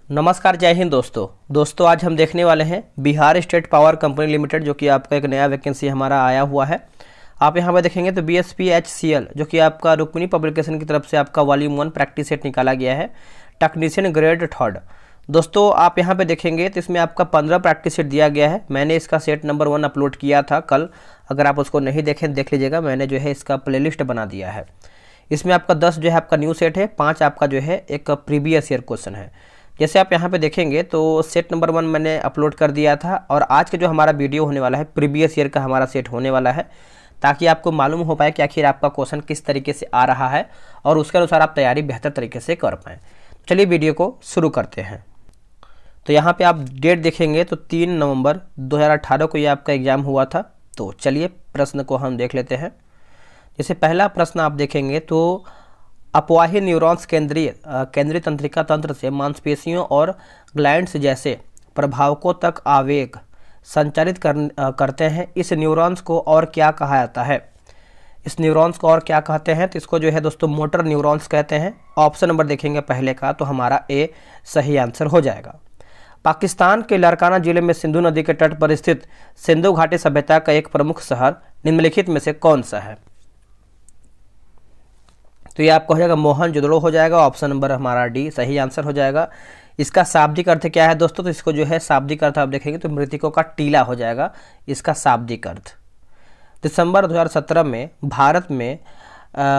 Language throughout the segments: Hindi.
नमस्कार, जय हिंद दोस्तों आज हम देखने वाले हैं Bihar state power company limited, जो कि आपका एक नया वैकेंसी हमारा आया हुआ है। आप यहां पर देखेंगे तो BSPHCL, जो कि आपका रुक्मिणी पब्लिकेशन की तरफ से आपका वॉल्यूम 1 प्रैक्टिस सेट निकाला गया है, टेक्नीशियन ग्रेड 3। दोस्तों आप यहां पे देखेंगे तो इसमें आपका 15 प्रैक्टिस सेट दिया गया है। मैंने इसका सेट नंबर 1 अपलोड किया था कल, अगर आप उसको नहीं देखें देख लीजिएगा। मैंने जो है इसका प्लेलिस्ट बना दिया है। इसमें आपका 10 जो है आपका न्यू सेट है, 5 आपका जो है एक प्रीवियस ईयर क्वेश्चन है। जैसे आप यहाँ पे देखेंगे तो सेट नंबर 1 मैंने अपलोड कर दिया था, और आज का जो हमारा वीडियो होने वाला है प्रीवियस ईयर का हमारा सेट होने वाला है, ताकि आपको मालूम हो पाए कि आखिर आपका क्वेश्चन किस तरीके से आ रहा है और उसके अनुसार आप तैयारी बेहतर तरीके से कर पाएँ। चलिए वीडियो को शुरू करते हैं। तो यहाँ पे आप डेट देखेंगे तो 3 नवंबर 2018 को ये आपका एग्ज़ाम हुआ था। तो चलिए प्रश्न को हम देख लेते हैं। जैसे पहला प्रश्न आप देखेंगे तो अपवाही न्यूरॉन्स केंद्रीय तंत्रिका तंत्र से मांसपेशियों और ग्लैंड्स जैसे प्रभावकों तक आवेग संचारित करते हैं। इस न्यूरॉन्स को और क्या कहा जाता है? इस न्यूरॉन्स को और क्या कहते हैं? तो इसको जो है दोस्तों मोटर न्यूरॉन्स कहते हैं। ऑप्शन नंबर देखेंगे पहले का तो हमारा ए सही आंसर हो जाएगा। पाकिस्तान के लारकाना जिले में सिंधु नदी के तट पर स्थित सिंधु घाटी सभ्यता का एक प्रमुख शहर निम्नलिखित में से कौन सा है? तो ये आपको हो जाएगा मोहनजोदड़ो हो जाएगा। ऑप्शन नंबर हमारा डी सही आंसर हो जाएगा। इसका शाब्दिक अर्थ क्या है दोस्तों? तो इसको जो है शाब्दिक अर्थ आप देखेंगे तो मृतकों का टीला हो जाएगा इसका शाब्दिक अर्थ। दिसंबर 2017 में भारत में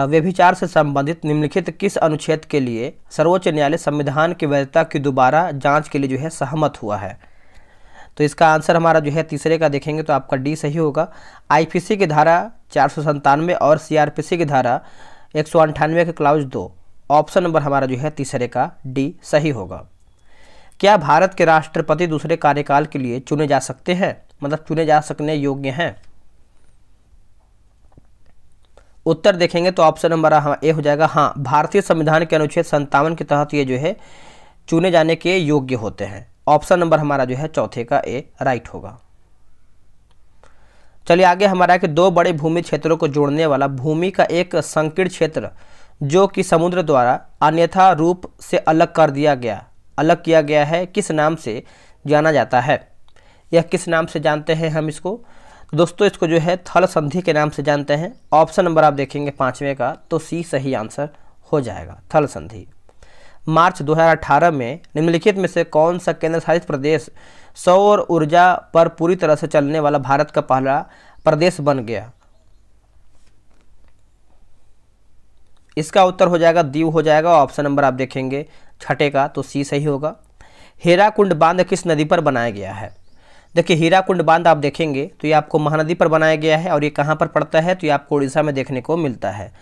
व्यभिचार से संबंधित निम्नलिखित किस अनुच्छेद के लिए सर्वोच्च न्यायालय संविधान की वैधता की दोबारा जांच के लिए जो है सहमत हुआ है? तो इसका आंसर हमारा जो है तीसरे का देखेंगे तो आपका डी सही होगा। IPC की धारा 497 और CRPC की धारा 198 के क्लाउज 2। ऑप्शन नंबर हमारा जो है तीसरे का डी सही होगा। क्या भारत के राष्ट्रपति दूसरे कार्यकाल के लिए चुने जा सकते हैं, मतलब चुने जा सकने योग्य हैं? उत्तर देखेंगे तो ऑप्शन नंबर ए हो जाएगा हाँ। भारतीय संविधान के अनुच्छेद 57 के तहत ये जो है चुने जाने के योग्य होते हैं। ऑप्शन नंबर हमारा जो है चौथे का ए राइट होगा। चलिए आगे हमारा कि दो बड़े भूमि क्षेत्रों को जोड़ने वाला भूमि का एक संकीर्ण क्षेत्र जो कि समुद्र द्वारा अन्यथा रूप से अलग किया गया है, किस नाम से जाना जाता है? यह किस नाम से जानते हैं हम इसको? दोस्तों इसको जो है थल संधि के नाम से जानते हैं। ऑप्शन नंबर आप देखेंगे 5वें का तो सी सही आंसर हो जाएगा, थल संधि। मार्च 2018 में निम्नलिखित में से कौन सा केंद्र शासित प्रदेश सौर ऊर्जा पर पूरी तरह से चलने वाला भारत का पहला प्रदेश बन गया? इसका उत्तर हो जाएगा दीव हो जाएगा। ऑप्शन नंबर आप देखेंगे छठे का तो सी सही होगा। हीराकुंड बांध किस नदी पर बनाया गया है? देखिए हीराकुंड बांध आप देखेंगे तो ये आपको महानदी पर बनाया गया है, और ये कहाँ पर पड़ता है? तो ये आपको उड़ीसा में देखने को मिलता है।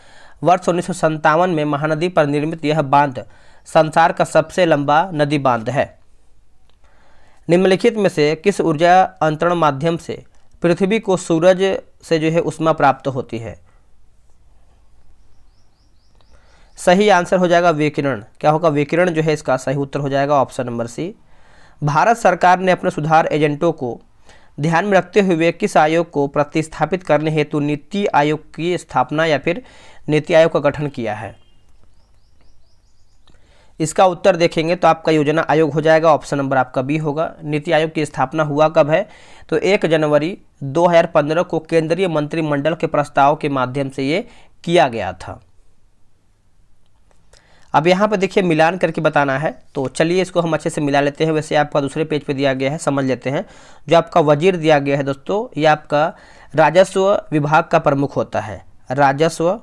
वर्ष 1957 में महानदी पर निर्मित यह बांध संसार का सबसे लंबा नदी बांध है। निम्नलिखित में से किस ऊर्जा अंतरण माध्यम से पृथ्वी को सूरज से जो है ऊष्मा प्राप्त होती है? सही आंसर हो जाएगा विकिरण। क्या होगा? विकिरण जो है इसका सही उत्तर हो जाएगा। ऑप्शन नंबर सी। भारत सरकार ने अपने सुधार एजेंटों को ध्यान में रखते हुए किस आयोग को प्रतिस्थापित करने हेतु नीति आयोग की स्थापना या फिर नीति आयोग का गठन किया है? इसका उत्तर देखेंगे तो आपका योजना आयोग हो जाएगा। ऑप्शन नंबर आपका बी होगा। नीति आयोग की स्थापना हुआ कब है? तो 1 जनवरी 2015 को केंद्रीय मंत्रिमंडल के प्रस्ताव के माध्यम से ये किया गया था। अब यहाँ पर देखिए मिलान करके बताना है, तो चलिए इसको हम अच्छे से मिला लेते हैं। वैसे आपका दूसरे पेज पे दिया गया है, समझ लेते हैं। जो आपका वजीर दिया गया है दोस्तों, ये आपका राजस्व विभाग का प्रमुख होता है, राजस्व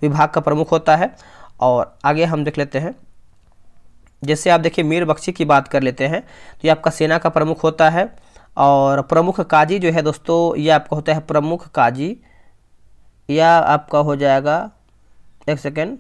विभाग का प्रमुख होता है। और आगे हम देख लेते हैं। जैसे आप देखिए मीर बख्शी की बात कर लेते हैं तो ये आपका सेना का प्रमुख होता है। और प्रमुख काजी जो है दोस्तों ये आपका होता है प्रमुख काजी, या आपका हो जाएगा एक सेकेंड,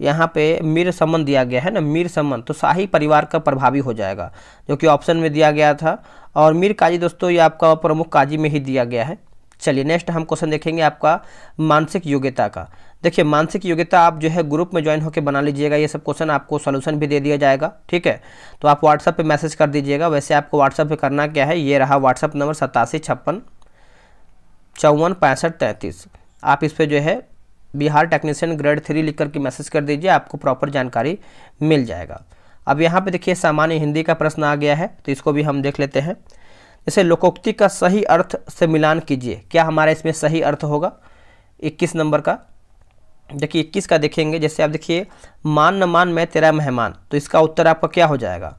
यहाँ पे मीर समन दिया गया है ना, मीर समन, तो शाही परिवार का प्रभावी हो जाएगा, जो कि ऑप्शन में दिया गया था। और मीर काजी दोस्तों ये आपका प्रमुख काजी में ही दिया गया है। चलिए नेक्स्ट हम क्वेश्चन देखेंगे आपका मानसिक योग्यता का। देखिए मानसिक योग्यता आप जो है ग्रुप में ज्वाइन होकर बना लीजिएगा। ये सब क्वेश्चन आपको सॉल्यूशन भी दे दिया जाएगा, ठीक है? तो आप व्हाट्सएप पे मैसेज कर दीजिएगा। वैसे आपको व्हाट्सएप पे करना क्या है, ये रहा व्हाट्सएप नंबर 8756546533। आप इस पर जो है बिहार टेक्नीशियन ग्रेड 3 लिख करके मैसेज कर दीजिए, आपको प्रॉपर जानकारी मिल जाएगा। अब यहाँ पे देखिए सामान्य हिंदी का प्रश्न आ गया है, तो इसको भी हम देख लेते हैं। जैसे लोकोक्ति का सही अर्थ से मिलान कीजिए, क्या हमारा इसमें सही अर्थ होगा 21 नंबर का। देखिए 21 का देखेंगे, जैसे आप देखिए मान न मान मैं तेरा मेहमान, तो इसका उत्तर आपका क्या हो जाएगा।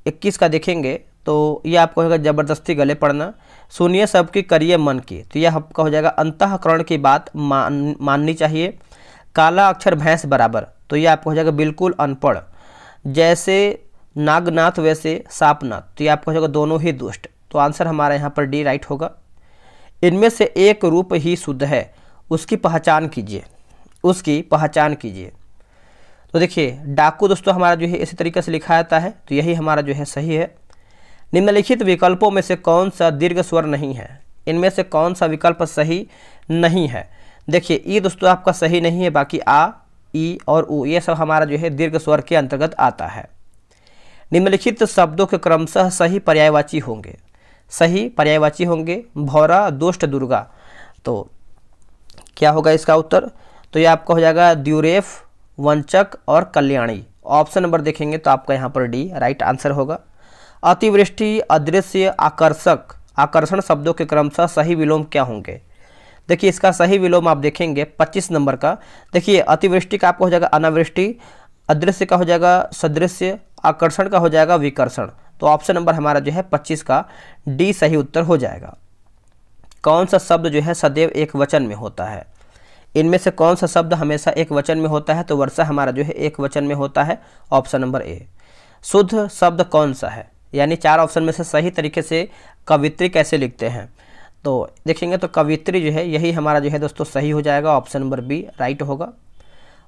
21 का देखेंगे तो ये आपको होगा जबरदस्ती गले पड़ना, सुनिए सबकी करिए मन की, तो यह आपका हो जाएगा अंतःकरण की बात माननी चाहिए। काला अक्षर भैंस बराबर, तो ये आपको हो जाएगा बिल्कुल अनपढ़। जैसे नागनाथ वैसे सापनाथ, तो ये आपको हो जाएगा दोनों ही दुष्ट। तो आंसर हमारा यहाँ पर डी राइट होगा। इनमें से एक रूप ही शुद्ध है, उसकी पहचान कीजिए, उसकी पहचान कीजिए। तो देखिए डाकू दोस्तों हमारा जो है इसी तरीके से लिखा जाता है, तो यही हमारा जो है सही है। निम्नलिखित विकल्पों में से कौन सा दीर्घ स्वर नहीं है, इनमें से कौन सा विकल्प सही नहीं है। देखिए ई दोस्तों आपका सही नहीं है, बाकी आ, ई और उ ये सब हमारा जो है दीर्घ स्वर के अंतर्गत आता है। निम्नलिखित शब्दों के क्रमशः सही पर्यायवाची होंगे, सही पर्यायवाची होंगे। भौरा, दुष्ट, दुर्गा, तो क्या होगा इसका उत्तर। तो ये आपका हो जाएगा द्युरेफ, वंचक और कल्याणी। ऑप्शन नंबर देखेंगे तो आपका यहाँ पर डी राइट आंसर होगा। अतिवृष्टि, अदृश्य, आकर्षक, आकर्षण शब्दों के क्रमशः सही विलोम क्या होंगे। देखिए इसका सही विलोम आप देखेंगे 25 नंबर का। देखिए अतिवृष्टि का आपको हो जाएगा अनावृष्टि, अदृश्य का हो जाएगा सदृश्य, आकर्षण का हो जाएगा विकर्षण। तो ऑप्शन नंबर हमारा जो है 25 का डी सही उत्तर हो जाएगा। कौन सा शब्द जो है सदैव एक वचन में होता है, इनमें से कौन सा शब्द हमेशा एक वचन में होता है। तो वर्षा हमारा जो है एक वचन में होता है, ऑप्शन नंबर ए। शुद्ध शब्द कौन सा है, यानी 4 ऑप्शन में से सही तरीके से कवित्री कैसे लिखते हैं, तो देखेंगे तो कवित्री जो है यही हमारा जो है दोस्तों सही हो जाएगा, ऑप्शन नंबर बी राइट होगा।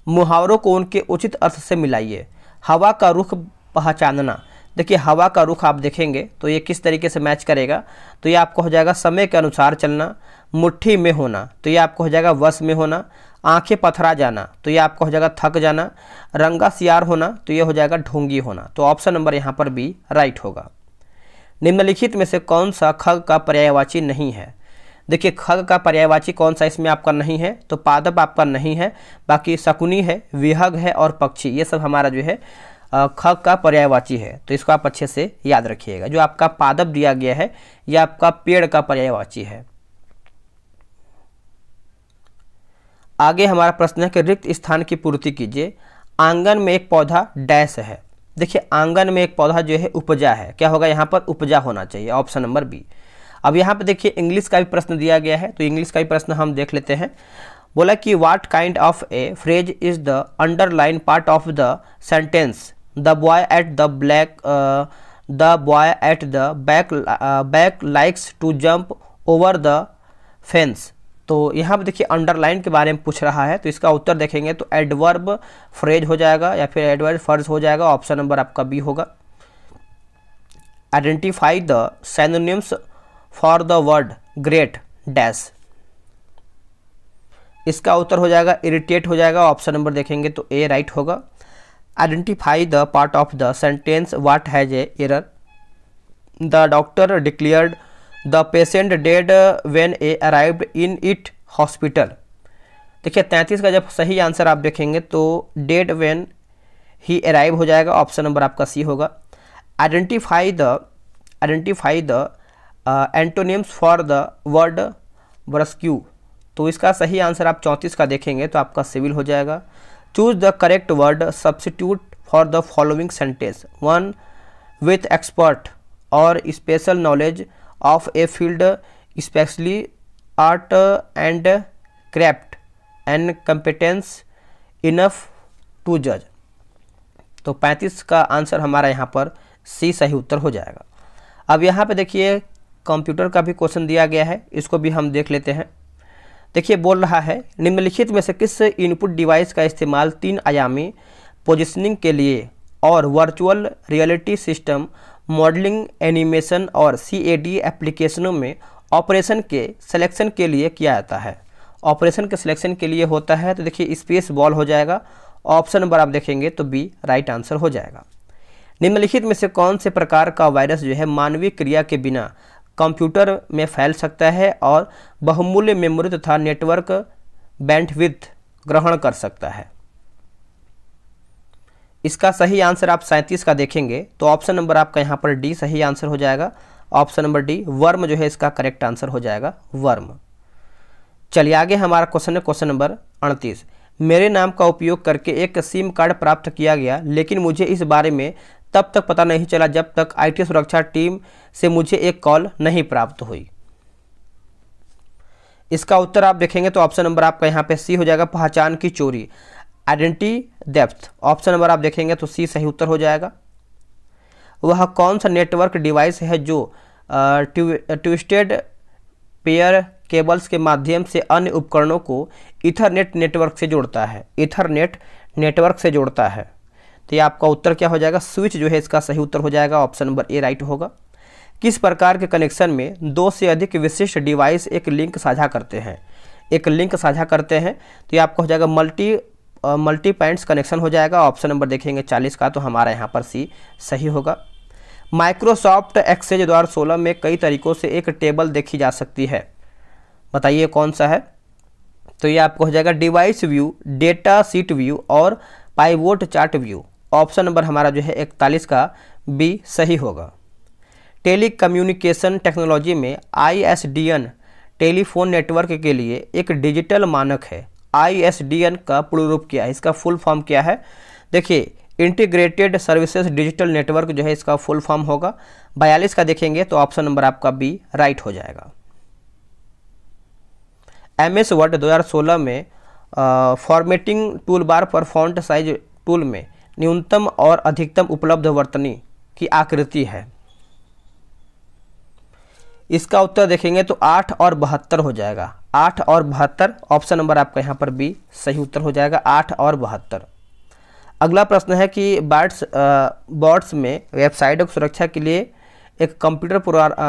मुहावरों को उनके उचित अर्थ से मिलाइए। हवा का रुख पहचानना, देखिए हवा का रुख आप देखेंगे तो ये किस तरीके से मैच करेगा। तो ये आपको हो जाएगा समय के अनुसार चलना। मुट्ठी में होना, तो ये आपको हो जाएगा वश में होना। आंखें पथरा जाना, तो ये आपको हो जाएगा थक जाना। रंगा सियार होना, तो ये हो जाएगा ढोंगी होना। तो ऑप्शन नंबर यहाँ पर बी राइट होगा। निम्नलिखित में से कौन सा खग का पर्यायवाची नहीं है। देखिए खग का पर्यायवाची कौन सा इसमें आपका नहीं है, तो पादप आपका नहीं है, बाकी शकुनी है, विहग है और पक्षी, ये सब हमारा जो है खग का पर्यायवाची है। तो इसको आप अच्छे से याद रखिएगा। जो आपका पादप दिया गया है यह आपका पेड़ का पर्यायवाची है। आगे हमारा प्रश्न है कि रिक्त स्थान की पूर्ति कीजिए। आंगन में एक पौधा डैश है। देखिए आंगन में एक पौधा जो है उपजा है, क्या होगा यहाँ पर उपजा होना चाहिए, ऑप्शन नंबर बी। अब यहाँ पे देखिए इंग्लिश का भी प्रश्न दिया गया है, तो इंग्लिश का भी प्रश्न हम देख लेते हैं। बोला कि what kind of a phrase is the underline part of the sentence the boy at the back likes to jump over the fence. तो यहाँ पे देखिए अंडरलाइन के बारे में पूछ रहा है, तो इसका उत्तर देखेंगे तो एडवर्ब फ्रेज हो जाएगा या फिर एडवर्ब फर्ज हो जाएगा, ऑप्शन नंबर आपका बी होगा। Identify the synonyms for the word great dash, इसका उत्तर हो जाएगा इरिटेट हो जाएगा, ऑप्शन नंबर देखेंगे तो ए राइट होगा। Identify the part of the sentence what has a error. The doctor declared the patient dead when A arrived in it hospital. देखिए 33 का जब सही आंसर आप देखेंगे तो डेड व्हेन ही अराइव हो जाएगा, ऑप्शन नंबर आपका सी होगा। Identify the antonyms for the word brusque, तो इसका सही आंसर आप 34 का देखेंगे तो आपका सिविल हो जाएगा। Choose the correct word substitute for the following sentence, one with expert और special knowledge of a field specially art and craft and competence enough to जज। तो 35 का आंसर हमारा यहाँ पर सी सही उत्तर हो जाएगा। अब यहाँ पे देखिए कंप्यूटर का भी क्वेश्चन दिया गया है, इसको भी हम देख लेते हैं। देखिए बोल रहा है निम्नलिखित में से किस इनपुट डिवाइस का इस्तेमाल 3 आयामी पोजिशनिंग के लिए और virtual reality system modelling, animation और CAD एप्लीकेशनों में ऑपरेशन के सिलेक्शन के लिए किया जाता है। ऑपरेशन के सिलेक्शन के लिए होता है, तो देखिए स्पेस बॉल हो जाएगा, ऑप्शन नंबर आप देखेंगे तो बी राइट आंसर हो जाएगा। निम्नलिखित में से कौन से प्रकार का वायरस जो है मानवीय क्रिया के बिना कंप्यूटर में फैल सकता है और बहुमूल्य मेमोरी तथा नेटवर्क बैंडविड्थ ग्रहण कर सकता है। इसका सही आंसर आप 37 का देखेंगे तो ऑप्शन नंबर आपका यहाँ पर डी सही आंसर हो जाएगा। ऑप्शन नंबर डी वर्म जो है इसका करेक्ट आंसर हो जाएगा, वर्म। चलिए आगे हमारा क्वेश्चन है, क्वेश्चन नंबर 38। मेरे नाम का उपयोग करके एक सिम कार्ड प्राप्त किया गया, लेकिन मुझे इस बारे में तब तक पता नहीं चला जब तक आईटी सुरक्षा टीम से मुझे एक कॉल नहीं प्राप्त हुई। इसका उत्तर आप देखेंगे तो ऑप्शन नंबर आपका यहाँ पे सी हो जाएगा, पहचान की चोरी, आइडेंटिटी डेप्थ। ऑप्शन नंबर आप देखेंगे तो सी सही उत्तर हो जाएगा। वह कौन सा नेटवर्क डिवाइस है जो ट्विस्टेड पेयर केबल्स के माध्यम से अन्य उपकरणों को ईथरनेट नेटवर्क से जोड़ता है, ईथरनेट नेटवर्क से जोड़ता है? तो ये आपका उत्तर क्या हो जाएगा, स्विच जो है इसका सही उत्तर हो जाएगा। ऑप्शन नंबर ए राइट होगा। किस प्रकार के कनेक्शन में दो से अधिक विशिष्ट डिवाइस एक लिंक साझा करते हैं, एक लिंक साझा करते हैं? तो ये आपका हो जाएगा मल्टी पॉइंट्स कनेक्शन हो जाएगा। ऑप्शन नंबर देखेंगे 40 का, तो हमारा यहाँ पर सी सही होगा। माइक्रोसॉफ्ट एक्सेल द्वारा 16 में कई तरीकों से एक टेबल देखी जा सकती है, बताइए कौन सा है? तो ये आपको हो जाएगा design view, datasheet view और pivot chart view. Option number हमारा जो है 41 का बी सही होगा। टेली कम्युनिकेशन टेक्नोलॉजी में ISDN टेलीफोन नेटवर्क के लिए एक डिजिटल मानक है। ISDN का पूर्ण रूप क्या है, इसका फुल फॉर्म क्या है? देखिए इंटीग्रेटेड सर्विसेज डिजिटल नेटवर्क जो है इसका फुल फॉर्म होगा। 42 का देखेंगे तो ऑप्शन नंबर आपका बी राइट हो जाएगा। MS वर्ड 2016 में फॉर्मेटिंग टूल बार पर फॉन्ट साइज टूल में न्यूनतम और अधिकतम उपलब्ध वर्तनी की आकृति है। इसका उत्तर देखेंगे तो 8 और 72 हो जाएगा, 8 और 72। ऑप्शन नंबर आपका यहाँ पर बी सही उत्तर हो जाएगा, 8 और 72। अगला प्रश्न है कि बॉट्स में वेबसाइट की सुरक्षा के लिए एक कंप्यूटर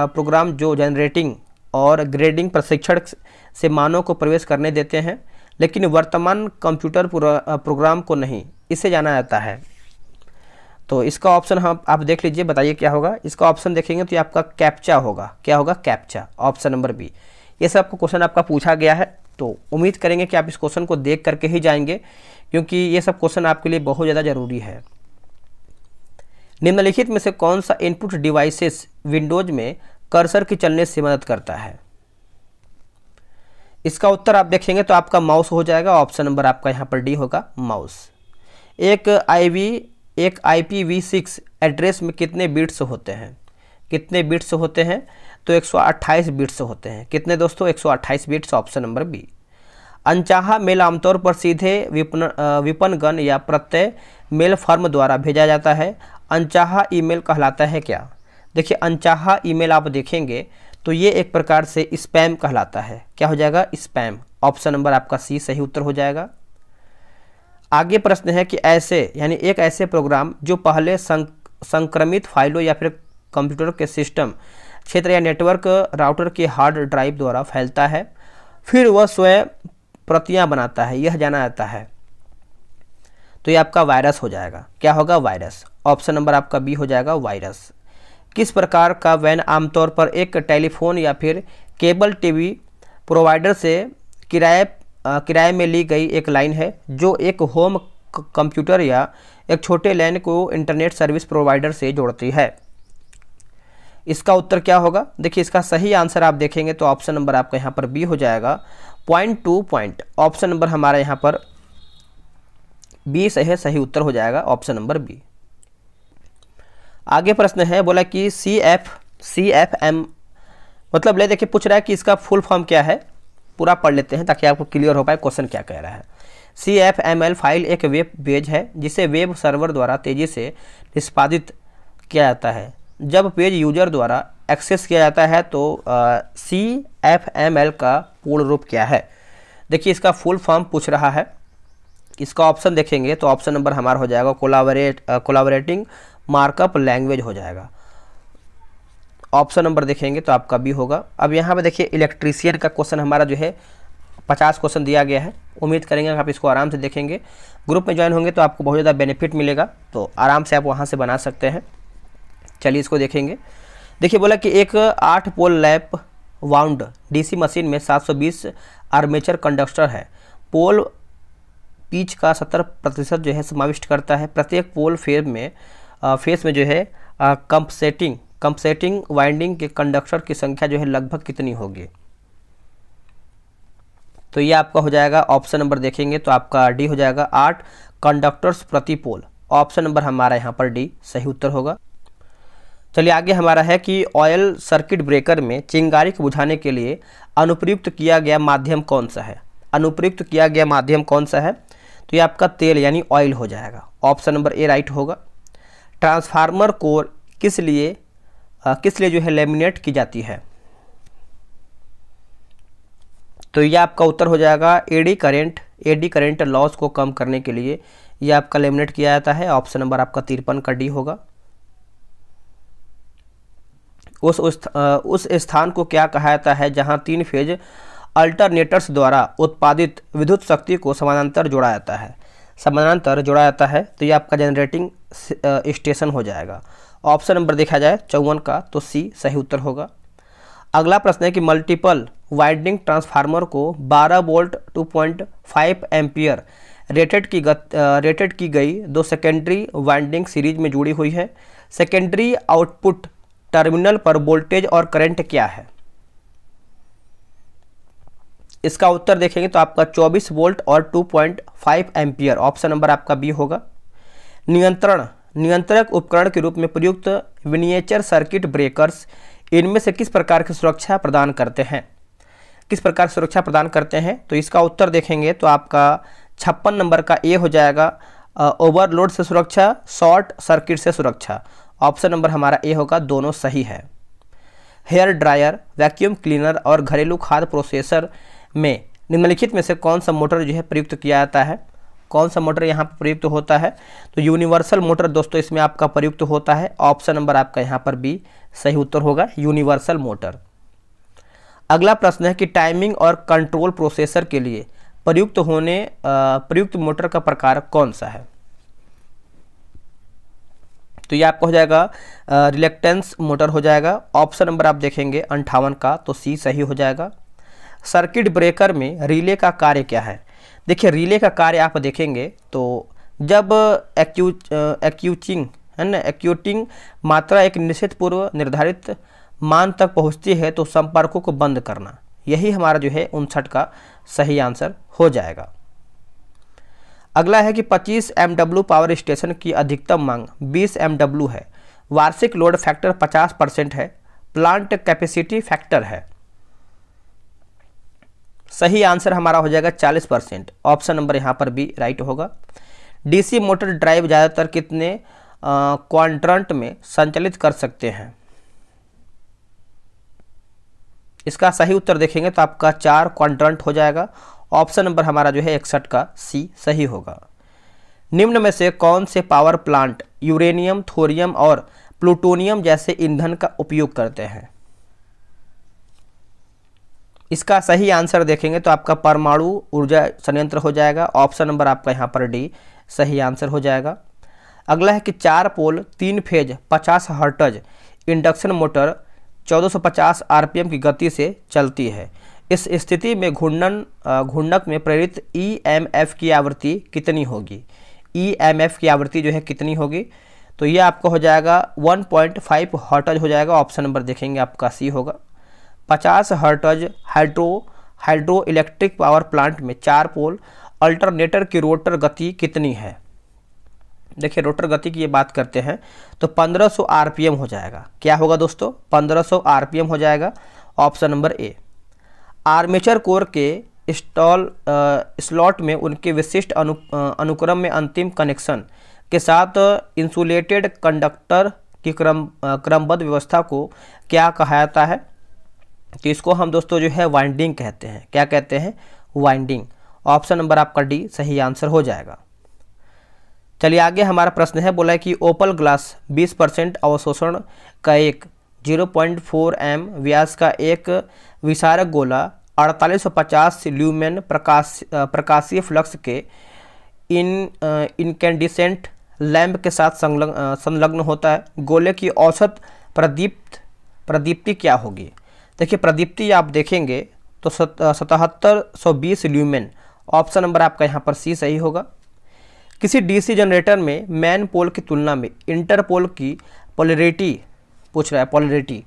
प्रोग्राम जो जनरेटिंग और ग्रेडिंग प्रशिक्षण से मानव को प्रवेश करने देते हैं, लेकिन वर्तमान कंप्यूटर प्रोग्राम को नहीं, इसे जाना जाता है। तो इसका ऑप्शन हम आप देख लीजिए, बताइए क्या होगा। इसका ऑप्शन देखेंगे तो ये आपका कैप्चा होगा। क्या होगा? कैप्चा। Option number B. ये सब क्वेश्चन आपका पूछा गया है, तो उम्मीद करेंगे कि आप इस क्वेश्चन को देख करके ही जाएंगे, क्योंकि ये सब क्वेश्चन आपके लिए बहुत ज़्यादा जरूरी है। निम्नलिखित में से कौन सा इनपुट डिवाइसेस विंडोज में कर्सर के चलने से मदद करता है? इसका उत्तर आप देखेंगे तो आपका माउस हो जाएगा। ऑप्शन नंबर आपका यहाँ पर डी होगा, माउस। एक IPv6 एड्रेस में कितने बिट्स होते हैं? कितने बिट्स होते हैं? तो 128 बिट्स होते हैं। कितने दोस्तों? 128 बिट्स। Option number B. अनचाहा मेल आमतौर पर सीधे विपणगण या प्रत्यय मेल फर्म द्वारा भेजा जाता है। अनचाहा ईमेल कहलाता है क्या? देखिए अनचाहा ईमेल आप देखेंगे तो ये एक प्रकार से स्पैम कहलाता है। क्या हो जाएगा? स्पैम। ऑप्शन नंबर आपका सी सही उत्तर हो जाएगा। आगे प्रश्न है कि ऐसे यानी एक ऐसे प्रोग्राम जो पहले संक्रमित फाइलों या फिर कंप्यूटर के सिस्टम क्षेत्र या नेटवर्क राउटर के हार्ड ड्राइव द्वारा फैलता है, फिर वह स्वयं प्रतियां बनाता है, यह जाना जाता है। तो ये आपका वायरस हो जाएगा। क्या होगा? वायरस। ऑप्शन नंबर आपका बी हो जाएगा, वायरस। किस प्रकार का वैन आमतौर पर एक टेलीफोन या फिर केबल टीवी प्रोवाइडर से किराए में ली गई एक लाइन है जो एक होम कंप्यूटर या एक छोटे लैन को इंटरनेट सर्विस प्रोवाइडर से जोड़ती है? इसका उत्तर क्या होगा? देखिए इसका सही आंसर आप देखेंगे तो ऑप्शन नंबर आपका यहाँ पर बी हो जाएगा, point two point. Option number हमारा यहाँ पर बी सही उत्तर हो जाएगा, ऑप्शन नंबर बी। आगे प्रश्न है, बोला कि CFM मतलब ले देखिए पूछ रहा है कि इसका फुल फॉर्म क्या है। पूरा पढ़ लेते हैं ताकि आपको क्लियर हो पाए क्वेश्चन क्या कह रहा है। CFML फाइल एक वेब पेज है जिसे वेब सर्वर द्वारा तेजी से निष्पादित किया जाता है। जब पेज यूजर द्वारा एक्सेस किया जाता है तो CFML का पूर्ण रूप क्या है? देखिए इसका फुल फॉर्म पूछ रहा है। इसका ऑप्शन देखेंगे तो ऑप्शन नंबर हमारा हो जाएगा कोलाबरेटिंग मार्कअप लैंग्वेज हो जाएगा। ऑप्शन नंबर देखेंगे तो आपका बी होगा। अब यहाँ पे देखिए इलेक्ट्रीशियन का क्वेश्चन हमारा जो है 50 क्वेश्चन दिया गया है। उम्मीद करेंगे आप इसको आराम से देखेंगे। ग्रुप में ज्वाइन होंगे तो आपको बहुत ज़्यादा बेनिफिट मिलेगा, तो आराम से आप वहाँ से बना सकते हैं। चलिए इसको देखेंगे। देखिए बोला कि एक 8 पोल लैप वाउंड DC मशीन में 720 आर्मेचर कंडक्टर है। पिच का 70% जो है समाविष्ट करता है। प्रत्येक पोल फेस में जो है कंपसेटिंग वाइंडिंग के कंडक्टर की संख्या जो है लगभग कितनी होगी? तो ये आपका हो जाएगा ऑप्शन नंबर देखेंगे तो आपका डी हो जाएगा 8 कंडक्टर्स प्रति पोल। ऑप्शन नंबर हमारा यहाँ पर डी सही उत्तर होगा। चलिए आगे हमारा है कि ऑयल सर्किट ब्रेकर में चिंगारी को बुझाने के लिए अनुप्रयुक्त किया गया माध्यम कौन सा है? अनुप्रयुक्त किया गया माध्यम कौन सा है? तो ये आपका तेल यानी ऑयल हो जाएगा। ऑप्शन नंबर ए राइट होगा। ट्रांसफार्मर कोर किस लिए जो है लेमिनेट की जाती है? तो ये आपका उत्तर हो जाएगा एडी करंट लॉस को कम करने के लिए ये आपका लेमिनेट किया जाता है। ऑप्शन नंबर आपका 53 का डी होगा। उस स्थान को क्या कहा जाता है जहां 3 फेज अल्टरनेटर्स द्वारा उत्पादित विद्युत शक्ति को समानांतर जोड़ा जाता है? तो ये आपका जनरेटिंग स्टेशन हो जाएगा। ऑप्शन नंबर देखा जाए 54 का तो सी सही उत्तर होगा। अगला प्रश्न है कि मल्टीपल वाइंडिंग ट्रांसफार्मर को 12 वोल्ट 2.5 एम्पियर रेटेड की गई 2 सेकेंडरी वाइंडिंग सीरीज में जुड़ी हुई है। सेकेंडरी आउटपुट टर्मिनल पर वोल्टेज और करंट क्या है? इसका उत्तर देखेंगे तो आपका 24 वोल्ट और 2.5 एम्पियर। ऑप्शन नंबर आपका बी होगा। नियंत्रक उपकरण के रूप में प्रयुक्त मिनिएचर सर्किट ब्रेकर्स इनमें से किस प्रकार की सुरक्षा प्रदान करते हैं? तो इसका उत्तर देखेंगे तो आपका 56 नंबर का ए हो जाएगा। ओवरलोड से सुरक्षा, शॉर्ट सर्किट से सुरक्षा। ऑप्शन नंबर हमारा ए होगा, दोनों सही है। हेयर ड्रायर, वैक्यूम क्लीनर और घरेलू खाद्य प्रोसेसर में निम्नलिखित में से कौन सा मोटर जो है प्रयुक्त किया जाता है? कौन सा मोटर यहाँ पर प्रयुक्त होता है? तो यूनिवर्सल मोटर दोस्तों इसमें आपका प्रयुक्त होता है। ऑप्शन नंबर आपका यहाँ पर बी सही उत्तर होगा, यूनिवर्सल मोटर। अगला प्रश्न है कि टाइमिंग और कंट्रोल प्रोसेसर के लिए प्रयुक्त मोटर का प्रकार कौन सा है? तो ये आपका हो जाएगा रिलेक्टेंस मोटर हो जाएगा। ऑप्शन नंबर आप देखेंगे 58 का तो सी सही हो जाएगा। सर्किट ब्रेकर में रिले का कार्य क्या है? देखिए रिले का कार्य आप देखेंगे तो जब एक्यूटिंग मात्रा एक निश्चित पूर्व निर्धारित मान तक पहुंचती है तो संपर्कों को बंद करना, यही हमारा जो है 59 का सही आंसर हो जाएगा। अगला है कि 25 MW पावर स्टेशन की अधिकतम मांग 20 MW है, वार्षिक लोड फैक्टर 50% है, प्लांट कैपेसिटी फैक्टर है। सही आंसर हमारा हो जाएगा 40%। ऑप्शन नंबर यहाँ पर भी राइट होगा। डीसी मोटर ड्राइव ज़्यादातर कितने क्वाड्रेंट में संचालित कर सकते हैं? इसका सही उत्तर देखेंगे तो आपका 4 क्वाड्रेंट हो जाएगा। ऑप्शन नंबर हमारा जो है 61 का सी सही होगा। निम्न में से कौन से पावर प्लांट यूरेनियम, थोरियम और प्लूटोनियम जैसे ईंधन का उपयोग करते हैं? इसका सही आंसर देखेंगे तो आपका परमाणु ऊर्जा संयंत्र हो जाएगा। ऑप्शन नंबर आपका यहाँ पर डी सही आंसर हो जाएगा। अगला है कि 4 पोल 3 phase 50 hertz induction motor 1450 RPM की गति से चलती है। इस स्थिति में घूर्णक में प्रेरित ईएमएफ की आवृत्ति कितनी होगी? ईएमएफ की आवृत्ति जो है कितनी होगी? तो ये आपका हो जाएगा 1.5 हर्ट्ज हो जाएगा। ऑप्शन नंबर देखेंगे आपका सी होगा। 50 hertz hydro electric power plant में 4 पोल अल्टरनेटर की रोटर गति कितनी है? देखिए रोटर गति की ये बात करते हैं तो 1500 आरपीएम हो जाएगा। क्या होगा दोस्तों? 1500 आरपीएम हो जाएगा। Option number A. Armature core के स्लॉट में उनके विशिष्ट अनुक्रम में अंतिम कनेक्शन के साथ इंसुलेटेड कंडक्टर की क्रमबद्ध व्यवस्था को क्या कहा जाता है? तो इसको हम दोस्तों जो है वाइंडिंग कहते हैं। क्या कहते हैं? वाइंडिंग। ऑप्शन नंबर आपका डी सही आंसर हो जाएगा। चलिए आगे हमारा प्रश्न है, बोला है कि ओपल ग्लास 20% अवशोषण का एक 0.4 m व्यास का एक विसारक गोला 4850 ल्यूमेन प्रकाशीय फ्लक्स के इनकैंडिसेंट लैंप के साथ संलग्न होता है। गोले की औसत प्रदीप्ति क्या होगी? देखिए प्रदीप्ति आप देखेंगे तो 7720 ल्यूमेन ऑप्शन नंबर आपका यहाँ पर सी सही होगा। किसी डीसी जनरेटर में मैन पोल की तुलना में इंटर पोल की पोलैरिटी पूछ रहा है, पोलैरिटी,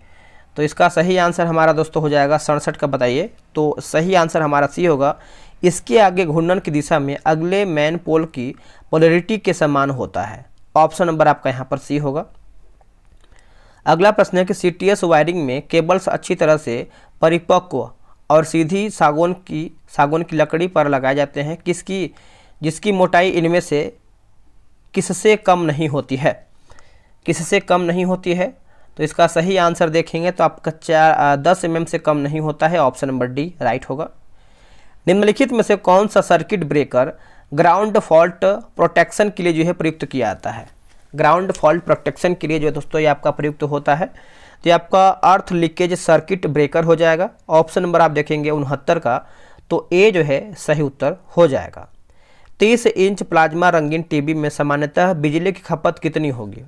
तो इसका सही आंसर हमारा दोस्तों हो जाएगा 67 का। बताइए, तो सही आंसर हमारा सी होगा। इसके आगे घूर्णन की दिशा में अगले मैन पोल की पोलैरिटी के समान होता है। ऑप्शन नंबर आपका यहाँ पर सी होगा। अगला प्रश्न है कि सीटीएस वायरिंग में केबल्स अच्छी तरह से परिपक्व और सीधी सागौन की लकड़ी पर लगाए जाते हैं, जिसकी मोटाई इनमें से किससे कम नहीं होती है? किससे कम नहीं होती है? तो इसका सही आंसर देखेंगे तो आपका 10 mm से कम नहीं होता है। ऑप्शन नंबर डी राइट होगा। निम्नलिखित में से कौन सा circuit breaker ground fault protection के लिए जो है प्रयुक्त किया जाता है? ग्राउंड फॉल्ट प्रोटेक्शन के लिए जो है दोस्तों ये आपका प्रयुक्त होता है, तो ये आपका अर्थ लीकेज सर्किट ब्रेकर हो जाएगा। ऑप्शन नंबर आप देखेंगे 69 का, तो ए जो है सही उत्तर हो जाएगा। 30 इंच प्लाज्मा रंगीन टीवी में सामान्यतः बिजली की खपत कितनी होगी?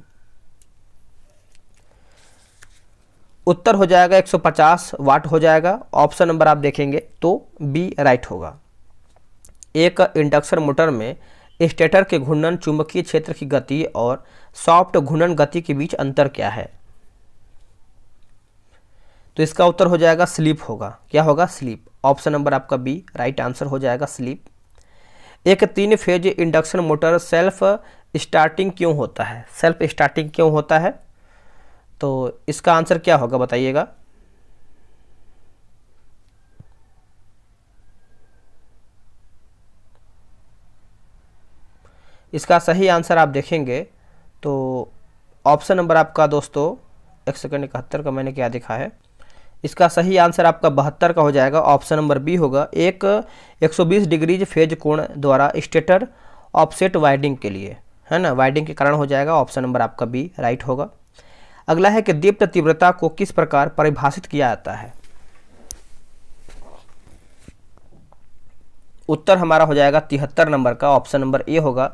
उत्तर हो जाएगा 150 वाट हो जाएगा। ऑप्शन नंबर आप देखेंगे तो बी राइट होगा। एक इंडक्शन मोटर में स्टेटर के घूर्णन चुंबकीय क्षेत्र की गति और सॉफ्ट घूर्णन गति के बीच अंतर क्या है? तो इसका उत्तर हो जाएगा स्लिप होगा। क्या होगा? स्लिप। ऑप्शन नंबर आपका बी राइट आंसर हो जाएगा, स्लिप। एक 3 phase induction motor self starting क्यों होता है? सेल्फ स्टार्टिंग क्यों होता है? तो इसका आंसर क्या होगा बताइएगा। इसका सही आंसर आप देखेंगे तो ऑप्शन नंबर आपका दोस्तों 1 सेकंड 71 का मैंने क्या दिखा है, इसका सही आंसर आपका 72 का हो जाएगा। ऑप्शन नंबर बी होगा। एक 120 डिग्रीज फेज कोण द्वारा स्टेटर ऑफसेट वाइडिंग के लिए, है ना, वाइडिंग के कारण हो जाएगा। ऑप्शन नंबर आपका बी राइट होगा। अगला है कि दीप्त तीव्रता को किस प्रकार परिभाषित किया जाता है? उत्तर हमारा हो जाएगा 73 नंबर का। ऑप्शन नंबर ए होगा।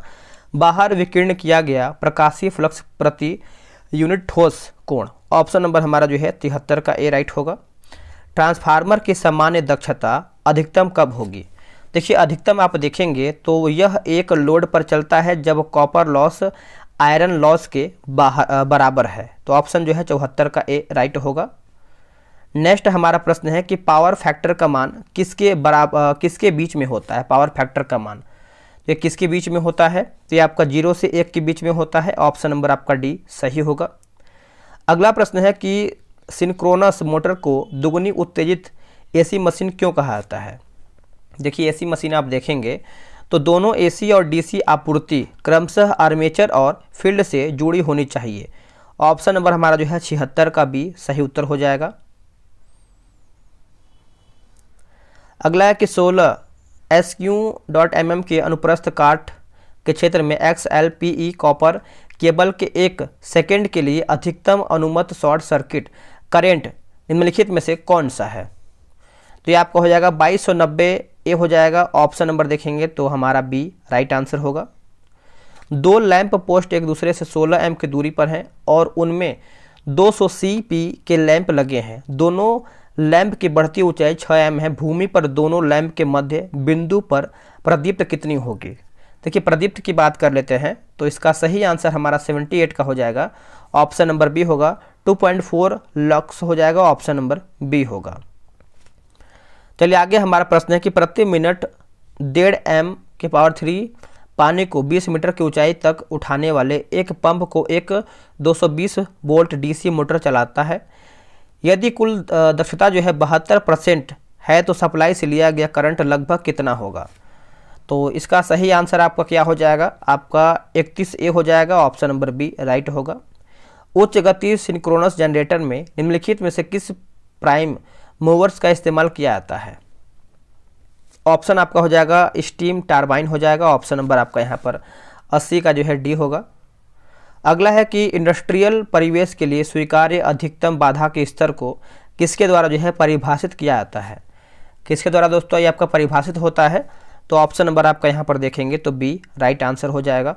बाहर विकीर्ण किया गया प्रकाशीय फ्लक्स प्रति यूनिट ठोस कोण। ऑप्शन नंबर हमारा जो है 73 का ए राइट होगा। ट्रांसफार्मर की सामान्य दक्षता अधिकतम कब होगी? देखिए, अधिकतम आप देखेंगे तो यह एक लोड पर चलता है जब कॉपर लॉस आयरन लॉस के बराबर है। तो ऑप्शन जो है 74 का ए राइट होगा। नेक्स्ट हमारा प्रश्न है कि पावर फैक्टर का मान किसके बीच में होता है? पावर फैक्टर का मान ये किसके बीच में होता है? तो ये आपका 0 से 1 के बीच में होता है। ऑप्शन नंबर आपका डी सही होगा। अगला प्रश्न है कि सिंक्रोनस मोटर को दुगुनी उत्तेजित एसी मशीन क्यों कहा जाता है? देखिए, एसी मशीन आप देखेंगे तो दोनों एसी और डीसी आपूर्ति क्रमशः आर्मेचर और फील्ड से जुड़ी होनी चाहिए। ऑप्शन नंबर हमारा जो है 76 का बी सही उत्तर हो जाएगा। अगला है कि 16 SQ.mm के अनुप्रस्थ काट के क्षेत्र में XLPE कॉपर केबल के 1 सेकेंड के लिए अधिकतम अनुमत शॉर्ट सर्किट करेंट निम्नलिखित में से कौन सा है? तो ये आपका हो जाएगा 2290 ए हो जाएगा। ऑप्शन नंबर देखेंगे तो हमारा बी राइट आंसर होगा। 2 लैंप पोस्ट एक दूसरे से 16 एम की दूरी पर हैं और उनमें 200 CP के लैंप लगे हैं। दोनों लैंप की बढ़ती ऊंचाई 6 एम है। भूमि पर दोनों लैंप के मध्य बिंदु पर प्रदीप्त कितनी होगी? देखिए, प्रदीप्त की बात कर लेते हैं तो इसका सही आंसर हमारा 78 का हो जाएगा। ऑप्शन नंबर बी होगा। 2.4 लक्स हो जाएगा। ऑप्शन नंबर बी होगा। चलिए आगे हमारा प्रश्न है कि प्रति मिनट 1.5 m के पावर 3 पानी को 20 मीटर की ऊंचाई तक उठाने वाले एक पंप को एक 220 वोल्ट डीसी मोटर चलाता है। यदि कुल दक्षता जो है 72% है तो सप्लाई से लिया गया करंट लगभग कितना होगा? तो इसका सही आंसर आपका क्या हो जाएगा? आपका 31 ए हो जाएगा। ऑप्शन नंबर बी राइट होगा। उच्च गति सिंक्रोनस जनरेटर में निम्नलिखित में से किस प्राइम मूवर्स का इस्तेमाल किया जाता है? ऑप्शन आपका हो जाएगा स्टीम टारबाइन हो जाएगा। ऑप्शन नंबर आपका यहाँ पर 80 का जो है डी होगा। अगला है कि इंडस्ट्रियल परिवेश के लिए स्वीकार्य अधिकतम बाधा के स्तर को किसके द्वारा जो है परिभाषित किया जाता है? किसके द्वारा दोस्तों ये आपका परिभाषित होता है? तो ऑप्शन नंबर आपका यहाँ पर देखेंगे तो बी राइट आंसर हो जाएगा।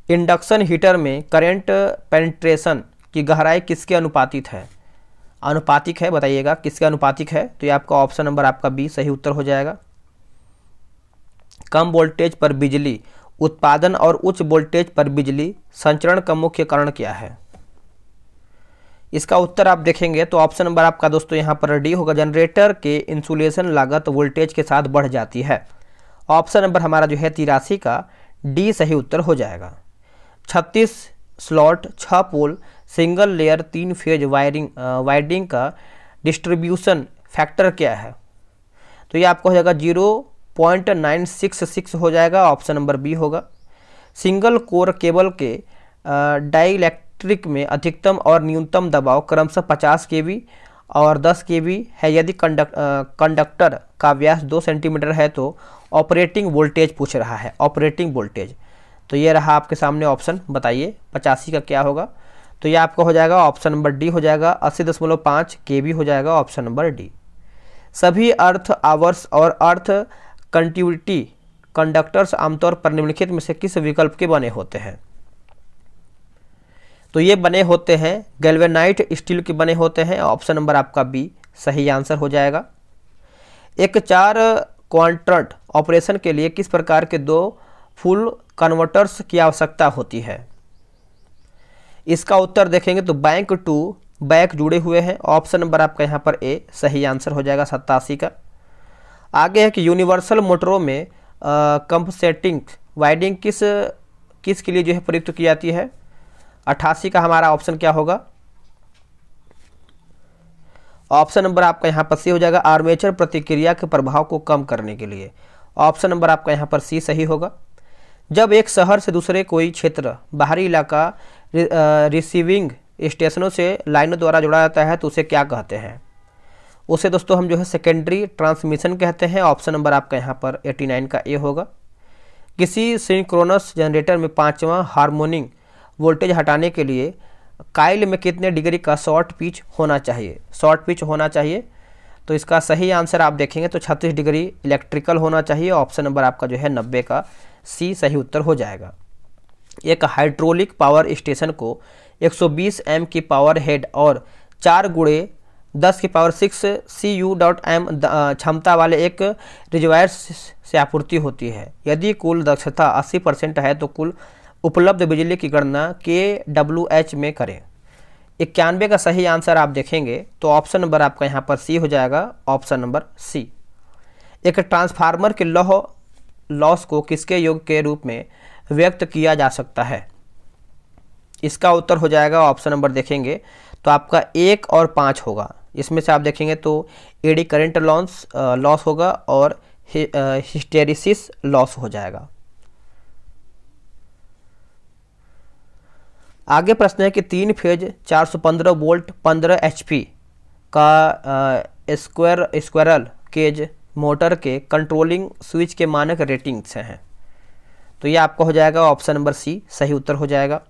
इंडक्शन हीटर में करंट पेनिट्रेशन की गहराई किसके अनुपातिक है? अनुपातिक है, बताइएगा किसके अनुपातिक है। तो ये आपका ऑप्शन नंबर आपका बी सही उत्तर हो जाएगा। कम वोल्टेज पर बिजली उत्पादन और उच्च वोल्टेज पर बिजली संचरण का मुख्य कारण क्या है? इसका उत्तर आप देखेंगे तो ऑप्शन नंबर आपका दोस्तों यहाँ पर डी होगा। जनरेटर के इंसुलेशन लागत वोल्टेज के साथ बढ़ जाती है। ऑप्शन नंबर हमारा जो है 83 का डी सही उत्तर हो जाएगा। 36 slot 6 pole single layer 3 phase wiring का डिस्ट्रीब्यूशन फैक्टर क्या है? तो ये आपको हो जाएगा 0.966 हो जाएगा। ऑप्शन नंबर बी होगा। सिंगल कोर केबल के डाइलेक्ट्रिक में अधिकतम और न्यूनतम दबाव क्रमशः 50 kV और 10 kV है। यदि कंडक्टर का व्यास 2 सेंटीमीटर है तो ऑपरेटिंग वोल्टेज पूछ रहा है, ऑपरेटिंग वोल्टेज। तो ये रहा आपके सामने ऑप्शन, बताइए 85 का क्या होगा? तो ये आपका हो जाएगा ऑप्शन नंबर डी हो जाएगा। 80.5 kV हो जाएगा ऑप्शन नंबर डी। सभी अर्थ आवर्स और अर्थ कंटिन्यूटी कंडक्टर्स आमतौर पर निम्नलिखित में से किस विकल्प के बने होते हैं? तो ये बने होते हैं गैल्वेनाइट स्टील के बने होते हैं। ऑप्शन नंबर आपका बी सही आंसर हो जाएगा। एक 4 क्वाड्रेंट ऑपरेशन के लिए किस प्रकार के 2 फुल कन्वर्टर्स की आवश्यकता होती है? इसका उत्तर देखेंगे तो बैंक टू बैक जुड़े हुए हैं। ऑप्शन नंबर आपका यहाँ पर ए सही आंसर हो जाएगा 87 का। आगे है कि यूनिवर्सल मोटरों में कंपनसेटिंग वाइंडिंग किस के लिए जो है प्रयुक्त की जाती है? 88 का हमारा ऑप्शन क्या होगा? ऑप्शन नंबर आपका यहाँ पर सी हो जाएगा। आर्मेचर प्रतिक्रिया के प्रभाव को कम करने के लिए। ऑप्शन नंबर आपका यहाँ पर सी सही होगा। जब एक शहर से दूसरे कोई क्षेत्र बाहरी इलाका रिसीविंग स्टेशनों से लाइनों द्वारा जोड़ा जाता है तो उसे क्या कहते हैं? उसे दोस्तों हम जो है सेकेंडरी ट्रांसमिशन कहते हैं। ऑप्शन नंबर आपका यहाँ पर 89 का ए होगा। किसी सिंक्रोनस जनरेटर में 5वां हार्मोनिक वोल्टेज हटाने के लिए काइल में कितने डिग्री का शॉर्ट पिच होना चाहिए? शॉर्ट पिच होना चाहिए। तो इसका सही आंसर आप देखेंगे तो 36 डिग्री इलेक्ट्रिकल होना चाहिए। ऑप्शन नंबर आपका जो है 90 का सी सही उत्तर हो जाएगा। एक हाइड्रोलिक पावर स्टेशन को 120 एम की पावर हेड और 4 × 10⁶ CU.m क्षमता वाले एक रिजर्वायर से आपूर्ति होती है। यदि कुल दक्षता 80% है तो कुल उपलब्ध बिजली की गणना kWh में करें। 91 का सही आंसर आप देखेंगे तो ऑप्शन नंबर आपका यहाँ पर सी हो जाएगा। Option number C. एक ट्रांसफार्मर के लॉस को किसके योग के रूप में व्यक्त किया जा सकता है? इसका उत्तर हो जाएगा ऑप्शन नंबर देखेंगे तो आपका 1 और 5 होगा। इसमें से आप देखेंगे तो एडी करंट लॉस होगा और हिस्टेरिसिस लॉस हो जाएगा। आगे प्रश्न है कि 3 फेज 415 वोल्ट 15 HP का स्क्वायरल केज मोटर के कंट्रोलिंग स्विच के मानक रेटिंग्स हैं। तो ये आपका हो जाएगा ऑप्शन नंबर सी सही उत्तर हो जाएगा।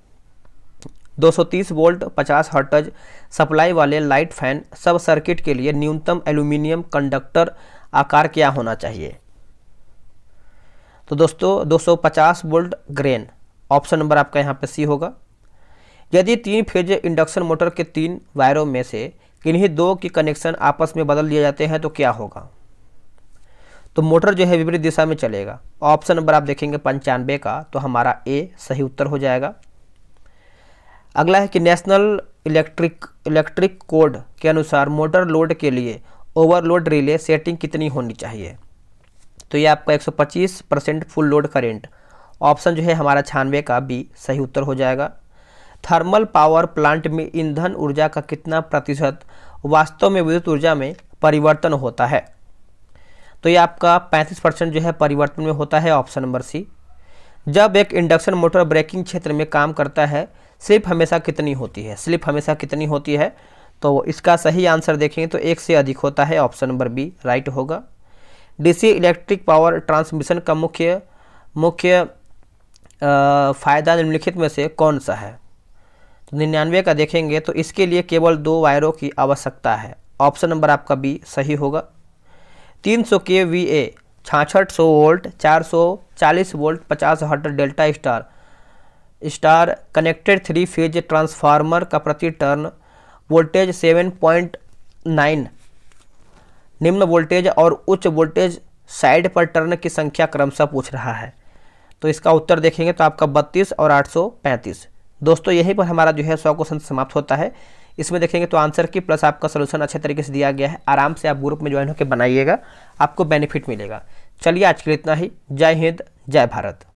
230 वोल्ट 50 हर्ट्ज सप्लाई वाले लाइट फैन सब सर्किट के लिए न्यूनतम एल्यूमिनियम कंडक्टर आकार क्या होना चाहिए? तो दोस्तों 250 वोल्ट ग्रेन। ऑप्शन नंबर आपका यहाँ पे सी होगा। यदि 3 फेज इंडक्शन मोटर के 3 वायरों में से किन्हीं 2 की कनेक्शन आपस में बदल दिए जाते हैं तो क्या होगा? तो मोटर जो है विपरीत दिशा में चलेगा। ऑप्शन नंबर आप देखेंगे 95 का तो हमारा ए सही उत्तर हो जाएगा। अगला है कि नेशनल इलेक्ट्रिक कोड के अनुसार मोटर लोड के लिए ओवरलोड रिले सेटिंग कितनी होनी चाहिए? तो ये आपका 125% फुल लोड करेंट। ऑप्शन जो है हमारा 96 का बी सही उत्तर हो जाएगा। थर्मल पावर प्लांट में ईंधन ऊर्जा का कितना प्रतिशत वास्तव में विद्युत ऊर्जा में परिवर्तन होता है? तो ये आपका 35% जो है परिवर्तन में होता है। Option number C. जब एक इंडक्शन मोटर ब्रेकिंग क्षेत्र में काम करता है स्लिप हमेशा कितनी होती है? स्लिप हमेशा कितनी होती है? तो इसका सही आंसर देखेंगे तो 1 से अधिक होता है। ऑप्शन नंबर बी राइट होगा। डीसी इलेक्ट्रिक पावर ट्रांसमिशन का मुख्य फायदा निम्नलिखित में से कौन सा है? तो 99 का देखेंगे तो इसके लिए केवल 2 वायरों की आवश्यकता है। ऑप्शन नंबर आपका बी सही होगा। 300 kVA 6600 volt 440 volt 50 hertz delta star connected 3 phase transformer का प्रति टर्न वोल्टेज 7.9, निम्न वोल्टेज और उच्च वोल्टेज साइड पर टर्न की संख्या क्रमशः पूछ रहा है। तो इसका उत्तर देखेंगे तो आपका 32 और 835। दोस्तों यहीं पर हमारा जो है 100 क्वेश्चन समाप्त होता है। इसमें देखेंगे तो आंसर की प्लस आपका सोल्यूशन अच्छे तरीके से दिया गया है। आराम से आप ग्रुप में ज्वाइन होकर बनाइएगा, आपको बेनिफिट मिलेगा। चलिए आज के लिए इतना ही। जय हिंद, जय भारत।